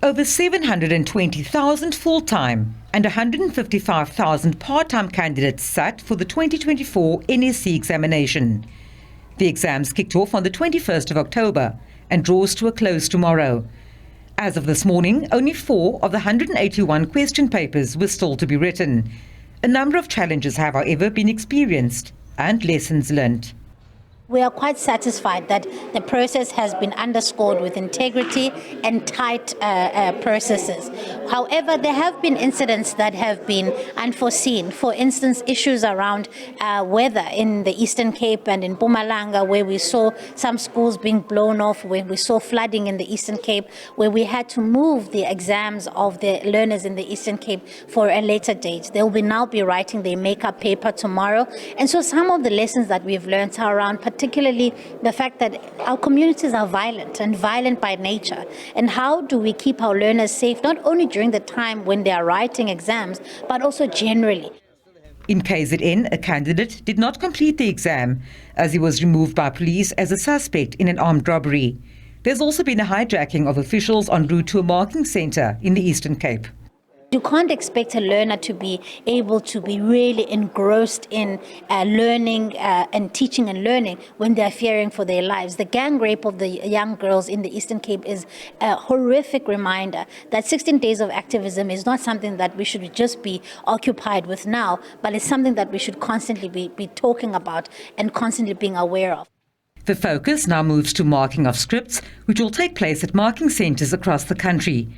Over 720,000 full-time and 155,000 part-time candidates sat for the 2024 NSC examination. The exams kicked off on the 21st of October and draws to a close tomorrow. As of this morning, only 4 of the 181 question papers were still to be written. A number of challenges have, however, been experienced and lessons learnt. We are quite satisfied that the process has been underscored with integrity and tight processes. However, there have been incidents that have been unforeseen. For instance, issues around weather in the Eastern Cape and in Mpumalanga, where we saw some schools being blown off, where we saw flooding in the Eastern Cape, where we had to move the exams of the learners in the Eastern Cape for a later date. They will now be writing their makeup paper tomorrow. And so some of the lessons that we've learned are around particularly the fact that our communities are violent and violent by nature. And how do we keep our learners safe, not only during the time when they are writing exams, but also generally. In KZN, a candidate did not complete the exam as he was removed by police as a suspect in an armed robbery. There's also been a hijacking of officials en route to a marking centre in the Eastern Cape. You can't expect a learner to be able to be really engrossed in learning and teaching and learning when they're fearing for their lives. The gang rape of the young girls in the Eastern Cape is a horrific reminder that 16 days of activism is not something that we should just be occupied with now, but it's something that we should constantly be talking about and constantly being aware of. The focus now moves to marking of scripts, which will take place at marking centres across the country.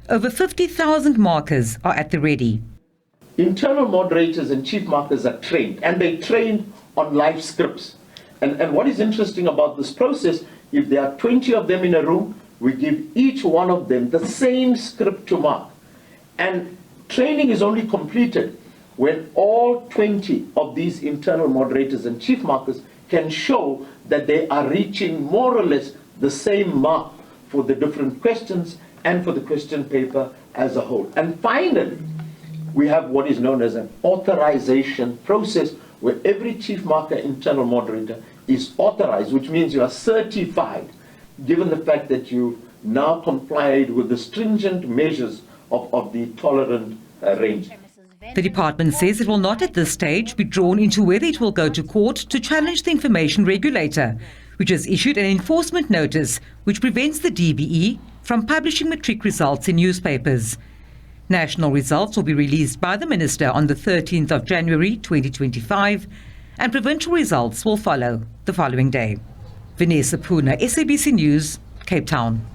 Over 50,000 markers are at the ready. Internal moderators and chief markers are trained, and they train on live scripts. And what is interesting about this process, if there are 20 of them in a room, we give each one of them the same script to mark. And training is only completed when all 20 of these internal moderators and chief markers can show that they are reaching more or less the same mark for the different questions and for the question paper as a whole. And finally, we have what is known as an authorization process where every chief marker internal moderator is authorized, which means you are certified, given the fact that you now complied with the stringent measures of the tolerant range. The department says it will not at this stage be drawn into whether it will go to court to challenge the information regulator, which has issued an enforcement notice which prevents the DBE from publishing matric results in newspapers. National results will be released by the Minister on the 13th of January 2025, and provincial results will follow the following day. Vanessa Puna, SABC News, Cape Town.